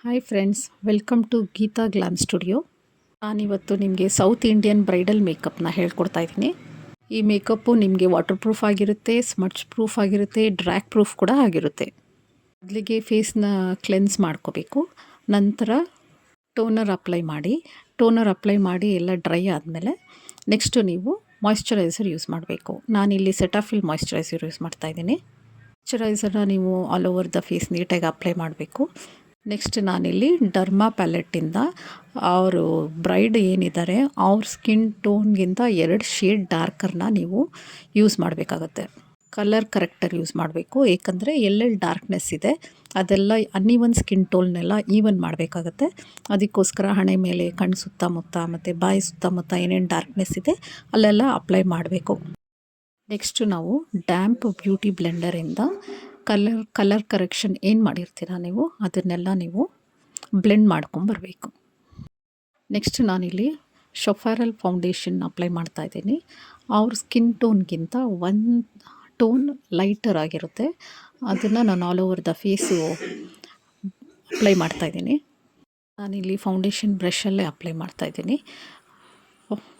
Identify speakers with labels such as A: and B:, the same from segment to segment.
A: Hi friends, welcome to Geeta glam studio. ನಾನಿವತ್ತು ನಿಮಗೆ south Indian bridal ಮೇಕಪ್ನ ಹೇಳ್ಕೊಡ್ತಾ ಇದ್ದೀನಿ. ಈ ಮೇಕಪ್ಪು ನಿಮಗೆ ವಾಟರ್ ಪ್ರೂಫ್ ಆಗಿರುತ್ತೆ, ಸ್ಮಚ್ ಪ್ರೂಫ್ ಆಗಿರುತ್ತೆ, ಡ್ರ್ಯಾಗ್ ಪ್ರೂಫ್ ಕೂಡ ಆಗಿರುತ್ತೆ. ಮೊದಲಿಗೆ ಫೇಸ್ನ ಕ್ಲೆನ್ಸ್ ಮಾಡ್ಕೋಬೇಕು. ನಂತರ ಟೋನರ್ ಅಪ್ಲೈ ಮಾಡಿ ಎಲ್ಲ ಡ್ರೈ ಆದಮೇಲೆ ನೆಕ್ಸ್ಟು ನೀವು ಮಾಯ್ಶ್ಚರೈಸರ್ ಯೂಸ್ ಮಾಡಬೇಕು. ನಾನಿಲ್ಲಿ ಸೆಟಾಫಿಲ್ ಮಾಯ್ಶ್ಚರೈಸರ್ ಯೂಸ್ ಮಾಡ್ತಾಯಿದ್ದೀನಿ. ಮಾಯ್ಶ್ಚರೈಸರ್ನ ನೀವು ಆಲ್ ಓವರ್ ದ ಫೇಸ್ ನೀಟಾಗಿ ಅಪ್ಲೈ ಮಾಡಬೇಕು. ನೆಕ್ಸ್ಟ್ ನಾನಿಲ್ಲಿ ಡರ್ಮಾ ಪ್ಯಾಲೆಟ್ಟಿಂದ ಅವರು ಬ್ರೈಡ್ ಏನಿದ್ದಾರೆ ಅವ್ರ ಸ್ಕಿನ್ ಟೋನ್ಗಿಂತ 2 ಶೇಡ್ ಡಾರ್ಕರ್ನ ನೀವು ಯೂಸ್ ಮಾಡಬೇಕಾಗತ್ತೆ. ಕಲರ್ ಕರೆಕ್ಟರ್ ಯೂಸ್ ಮಾಡಬೇಕು, ಏಕೆಂದರೆ ಎಲ್ಲೆಲ್ಲಿ ಡಾರ್ಕ್ನೆಸ್ ಇದೆ ಅದೆಲ್ಲ ಅನ್ನೀವನ್ ಸ್ಕಿನ್ ಟೋನ್ನೆಲ್ಲ ಈವನ್ ಮಾಡಬೇಕಾಗತ್ತೆ. ಅದಕ್ಕೋಸ್ಕರ ಹಣೆ ಮೇಲೆ, ಕಣ್ಣು ಸುತ್ತಮುತ್ತ ಮತ್ತು ಬಾಯಿ ಸುತ್ತಮುತ್ತ ಏನೇನು ಡಾರ್ಕ್ನೆಸ್ ಇದೆ ಅಲ್ಲೆಲ್ಲ ಅಪ್ಲೈ ಮಾಡಬೇಕು. ನೆಕ್ಸ್ಟು ನಾವು ಡ್ಯಾಂಪ್ ಬ್ಯೂಟಿ ಬ್ಲೆಂಡರಿಂದ ಕಲರ್ ಕರೆಕ್ಷನ್ ಏನು ಮಾಡಿರ್ತೀರ ನೀವು ಅದನ್ನೆಲ್ಲ ನೀವು ಬ್ಲೆಂಡ್ ಮಾಡ್ಕೊಂಬರ್ಬೇಕು. ನೆಕ್ಸ್ಟ್ ನಾನಿಲ್ಲಿ ಶೊಫಾರಲ್ ಫೌಂಡೇಶನ್ ಅಪ್ಲೈ ಮಾಡ್ತಾಯಿದ್ದೀನಿ. ಅವ್ರ ಸ್ಕಿನ್ ಟೋನ್ಗಿಂತ 1 ಟೋನ್ ಲೈಟರ್ ಆಗಿರುತ್ತೆ, ಅದನ್ನು ನಾನು all over the face apply ಮಾಡ್ತಾಯಿದ್ದೀನಿ. ನಾನಿಲ್ಲಿ ಫೌಂಡೇಶನ್ ಬ್ರಷಲ್ಲೇ ಅಪ್ಲೈ ಮಾಡ್ತಾಯಿದ್ದೀನಿ.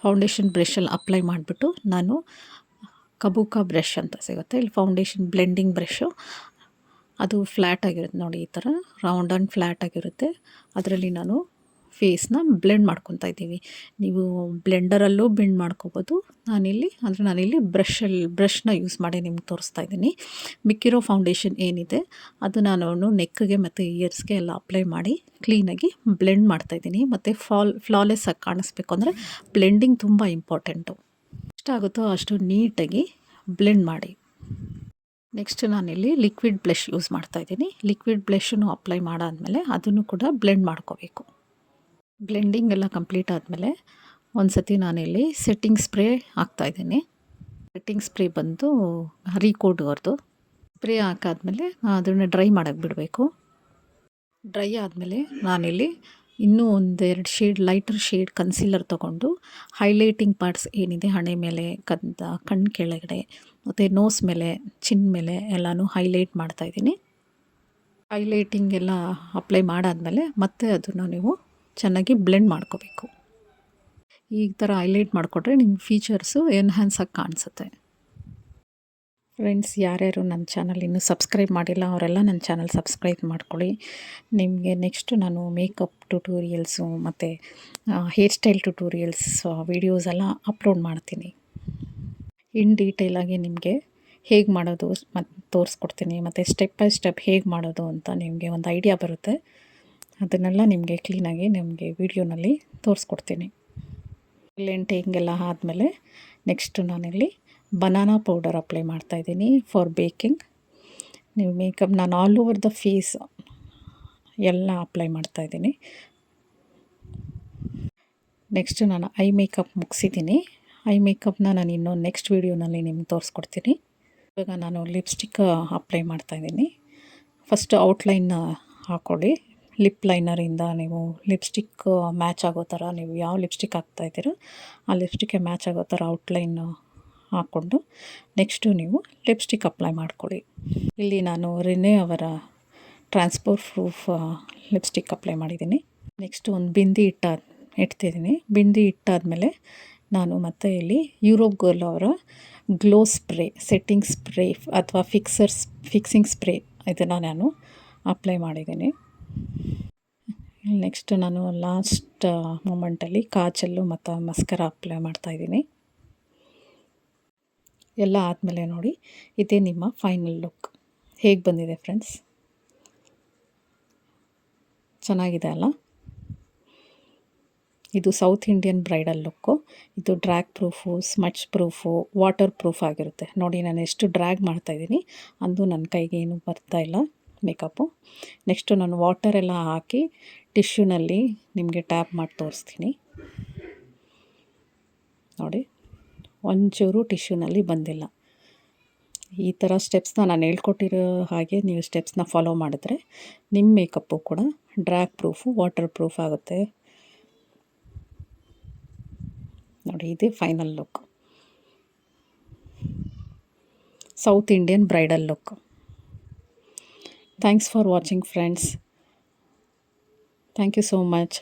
A: ಫೌಂಡೇಶನ್ ಬ್ರಷಲ್ಲಿ ಅಪ್ಲೈ ಮಾಡಿಬಿಟ್ಟು ನಾನು ಕಬೂಕ ಬ್ರಷ್ ಅಂತ ಸಿಗುತ್ತೆ, ಇಲ್ಲಿ ಫೌಂಡೇಶನ್ ಬ್ಲೆಂಡಿಂಗ್ ಬ್ರಷು, ಅದು ಫ್ಲ್ಯಾಟ್ ಆಗಿರುತ್ತೆ ನೋಡಿ, ಈ ಥರ ರೌಂಡ್ ಆ್ಯಂಡ್ ಫ್ಲ್ಯಾಟ್ ಆಗಿರುತ್ತೆ. ಅದರಲ್ಲಿ ನಾನು ಫೇಸ್ನ ಬ್ಲೆಂಡ್ ಮಾಡ್ಕೊತಾ ಇದ್ದೀವಿ. ನೀವು ಬ್ಲೆಂಡರಲ್ಲೂ ಬ್ಲೆಂಡ್ ಮಾಡ್ಕೋಬೋದು. ನಾನಿಲ್ಲಿ ಬ್ರಷ್ನ ಯೂಸ್ ಮಾಡಿ ನಿಮ್ಗೆ ತೋರಿಸ್ತಾ ಇದ್ದೀನಿ. ಮಿಕ್ಕಿರೋ ಫೌಂಡೇಶನ್ ಏನಿದೆ ಅದು ನಾನು ನೆಕ್ಗೆ ಮತ್ತು ಇಯರ್ಸ್ಗೆ ಎಲ್ಲ ಅಪ್ಲೈ ಮಾಡಿ ಕ್ಲೀನಾಗಿ ಬ್ಲೆಂಡ್ ಮಾಡ್ತಾಯಿದ್ದೀನಿ. ಮತ್ತು ಫ್ಲಾಲೆಸ್ ಆಗಿ ಕಾಣಿಸ್ಬೇಕು ಅಂದರೆ ಬ್ಲೆಂಡಿಂಗ್ ತುಂಬ ಇಂಪಾರ್ಟೆಂಟು. ಎಷ್ಟಾಗುತ್ತೋ ಅಷ್ಟು ನೀಟಾಗಿ ಬ್ಲೆಂಡ್ ಮಾಡಿ. ನೆಕ್ಸ್ಟ್ ನಾನಿಲ್ಲಿ ಲಿಕ್ವಿಡ್ ಬ್ಲಷ್ ಯೂಸ್ ಮಾಡ್ತಾಯಿದ್ದೀನಿ. ಲಿಕ್ವಿಡ್ ಬ್ಲಷನ್ನು ಅಪ್ಲೈ ಮಾಡಾದಮೇಲೆ ಅದನ್ನು ಕೂಡ ಬ್ಲೆಂಡ್ ಮಾಡ್ಕೋಬೇಕು. ಬ್ಲೆಂಡಿಂಗ್ ಎಲ್ಲ ಕಂಪ್ಲೀಟ್ ಆದಮೇಲೆ ಒಂದು ಸತಿ ನಾನಿಲ್ಲಿ ಸೆಟ್ಟಿಂಗ್ ಸ್ಪ್ರೇ ಹಾಕ್ತಾಯಿದ್ದೀನಿ. ಸೆಟ್ಟಿಂಗ್ ಸ್ಪ್ರೇ ಬಂದು ರೀಕೋಡ್ ಅವ್ರದ್ದು. ಸ್ಪ್ರೇ ಹಾಕಾದ್ಮೇಲೆ ಅದನ್ನು ಡ್ರೈ ಮಾಡೋಕ್ಕೆ ಬಿಡಬೇಕು. ಡ್ರೈ ಆದಮೇಲೆ ನಾನಿಲ್ಲಿ ಇನ್ನೂ 1-2 ಶೇಡ್ ಲೈಟರ್ ಶೇಡ್ ಕನ್ಸೀಲರ್ ತೊಗೊಂಡು ಹೈಲೈಟಿಂಗ್ ಪಾರ್ಟ್ಸ್ ಏನಿದೆ ಹಣೆ ಮೇಲೆ, ಕಣ್ಣು ಕೆಳಗಡೆ ಮತ್ತು ನೋಸ್ ಮೇಲೆ, ಚಿನ್ ಮೇಲೆ ಎಲ್ಲನೂ ಹೈಲೈಟ್ ಮಾಡ್ತಾಯಿದ್ದೀನಿ. ಹೈಲೈಟಿಂಗ್ ಎಲ್ಲ ಅಪ್ಲೈ ಮಾಡಾದಮೇಲೆ ಮತ್ತೆ ಅದನ್ನು ನೀವು ಚೆನ್ನಾಗಿ ಬ್ಲೆಂಡ್ ಮಾಡ್ಕೋಬೇಕು. ಈ ಥರ ಹೈಲೈಟ್ ಮಾಡಿಕೊಟ್ರೆ ನಿಮ್ಮ ಫೀಚರ್ಸು ಎನ್ಹ್ಯಾನ್ಸ್ ಆಗಿ ಕಾಣಿಸುತ್ತೆ. ಫ್ರೆಂಡ್ಸ್, ಯಾರ್ಯಾರು ನನ್ನ ಚಾನಲ್ ಇನ್ನೂ ಸಬ್ಸ್ಕ್ರೈಬ್ ಮಾಡಿಲ್ಲ ಅವರೆಲ್ಲ ನನ್ನ ಚಾನಲ್ ಸಬ್ಸ್ಕ್ರೈಬ್ ಮಾಡ್ಕೊಳ್ಳಿ. ನಿಮಗೆ ನೆಕ್ಸ್ಟ್ ನಾನು ಮೇಕಪ್ ಟ್ಯುಟೋರಿಯಲ್ಸು ಮತ್ತು ಹೇರ್ ಸ್ಟೈಲ್ ಟ್ಯುಟೋರಿಯಲ್ಸ್ ವೀಡಿಯೋಸ್ ಎಲ್ಲ ಅಪ್ಲೋಡ್ ಮಾಡ್ತೀನಿ. ಇನ್ ಡೀಟೇಲಾಗಿ ನಿಮಗೆ ಹೇಗೆ ಮಾಡೋದು ಮತ್ತು ತೋರಿಸ್ಕೊಡ್ತೀನಿ, ಮತ್ತು ಸ್ಟೆಪ್ ಬೈ ಸ್ಟೆಪ್ ಹೇಗೆ ಮಾಡೋದು ಅಂತ ನಿಮಗೆ ಒಂದು ಐಡಿಯಾ ಬರುತ್ತೆ. ಅದನ್ನೆಲ್ಲ ನಿಮಗೆ ಕ್ಲೀನಾಗಿ ನಿಮಗೆ ವಿಡಿಯೋನಲ್ಲಿ ತೋರಿಸ್ಕೊಡ್ತೀನಿ. ಲೆಂಟಿಂಗೆಲ್ಲ ಆದಮೇಲೆ ನೆಕ್ಸ್ಟು ನಾನಿಲ್ಲಿ ಬನಾನಾ ಪೌಡರ್ ಅಪ್ಲೈ ಮಾಡ್ತಾಯಿದ್ದೀನಿ ಫಾರ್ ಬೇಕಿಂಗ್. ನೀವು ಮೇಕಪ್ ನಾನು ಆಲ್ ಓವರ್ ದ ಫೇಸ್ ಎಲ್ಲ ಅಪ್ಲೈ ಮಾಡ್ತಾಯಿದ್ದೀನಿ. ನೆಕ್ಸ್ಟ್ ನಾನು ಐ ಮೇಕಪ್ ಮುಗಿಸಿದ್ದೀನಿ. ಐ ಮೇಕಪ್ನ ನಾನು ಇನ್ನೊಂದು ನೆಕ್ಸ್ಟ್ ವೀಡಿಯೋನಲ್ಲಿ ನಿಮ್ಗೆ ತೋರಿಸ್ಕೊಡ್ತೀನಿ. ಇವಾಗ ನಾನು ಲಿಪ್ಸ್ಟಿಕ್ ಅಪ್ಲೈ ಮಾಡ್ತಾಯಿದ್ದೀನಿ. ಫಸ್ಟ್ ಔಟ್ಲೈನ್ ಹಾಕ್ಕೊಳ್ಳಿ. ಲಿಪ್ ಲೈನರಿಂದ ನೀವು ಲಿಪ್ಸ್ಟಿಕ್ ಮ್ಯಾಚ್ ಆಗೋ ಥರ, ನೀವು ಯಾವ ಲಿಪ್ಸ್ಟಿಕ್ ಹಾಕ್ತಾಯಿದ್ದೀರೋ ಆ ಲಿಪ್ಸ್ಟಿಕ್ಗೆ ಮ್ಯಾಚ್ ಆಗೋ ಥರ ಔಟ್ಲೈನ್ ಹಾಕ್ಕೊಂಡು ನೆಕ್ಸ್ಟು ನೀವು ಲಿಪ್ಸ್ಟಿಕ್ ಅಪ್ಲೈ ಮಾಡ್ಕೊಳ್ಳಿ. ಇಲ್ಲಿ ನಾನು ರೆನೆ ಅವರ ಟ್ರಾನ್ಸ್ಪೋರ್ ಪ್ರೂಫ್ ಲಿಪ್ಸ್ಟಿಕ್ ಅಪ್ಲೈ ಮಾಡಿದ್ದೀನಿ. ನೆಕ್ಸ್ಟು ಒಂದು ಬಿಂದಿ ಇಡ್ತಿದ್ದೀನಿ. ಬಿಂದಿ ಇಟ್ಟಾದಮೇಲೆ ನಾನು ಮತ್ತೆ ಇಲ್ಲಿ ಯುರೋಪ್ ಗರ್ಲ್ ಅವರ ಗ್ಲೋ ಸ್ಪ್ರೇ, ಸೆಟ್ಟಿಂಗ್ ಸ್ಪ್ರೇ ಅಥವಾ ಫಿಕ್ಸಿಂಗ್ ಸ್ಪ್ರೇ ಇದನ್ನು ನಾನು ಅಪ್ಲೈ ಮಾಡಿದ್ದೀನಿ. ನೆಕ್ಸ್ಟ್ ನಾನು ಲಾಸ್ಟ್ ಮೂಮೆಂಟಲ್ಲಿ ಕಾಜಲ್ಲು ಮತ್ತು ಮಸ್ಕರ ಅಪ್ಲೈ ಮಾಡ್ತಾಯಿದ್ದೀನಿ. ಎಲ್ಲ ಆದಮೇಲೆ ನೋಡಿ, ಇದೇ ನಿಮ್ಮ ಫೈನಲ್ ಲುಕ್. ಹೇಗೆ ಬಂದಿದೆ ಫ್ರೆಂಡ್ಸ್? ಚೆನ್ನಾಗಿದೆ ಅಲ್ಲ? ಇದು ಸೌತ್ ಇಂಡಿಯನ್ ಬ್ರೈಡಲ್ ಲುಕ್ಕು. ಇದು drag proof, smudge proof, waterproof ಆಗಿರುತ್ತೆ. ನೋಡಿ, ನಾನು ಎಷ್ಟು ಡ್ರ್ಯಾಗ್ ಮಾಡ್ತಾಯಿದ್ದೀನಿ ಅಂದು ನನ್ನ ಕೈಗೆ ಏನೂ ಬರ್ತಾಯಿಲ್ಲ ಮೇಕಪ್ಪು. ನೆಕ್ಸ್ಟು ನಾನು ವಾಟರೆಲ್ಲ ಹಾಕಿ ಟಿಶ್ಯೂನಲ್ಲಿ ನಿಮಗೆ ಟ್ಯಾಪ್ ಮಾಡಿ ತೋರಿಸ್ತೀನಿ. ನೋಡಿ, ಒಂಚೂರು ಟಿಶ್ಯೂನಲ್ಲಿ ಬಂದಿಲ್ಲ. ಈ ಥರ ಸ್ಟೆಪ್ಸ್ನ ನಾನು ಹೇಳ್ಕೊಟ್ಟಿರೋ ಹಾಗೆ ನೀವು ಸ್ಟೆಪ್ಸ್ನ ಫಾಲೋ ಮಾಡಿದ್ರೆ ನಿಮ್ಮ ಮೇಕಪ್ಪು ಕೂಡ ಡ್ರ್ಯಾಗ್ ಪ್ರೂಫು, ವಾಟರ್ ಪ್ರೂಫ್ ಆಗುತ್ತೆ. ನೋಡಿ, ಇದೇ final look, south Indian bridal look. Thanks for watching friends. Thank you so much.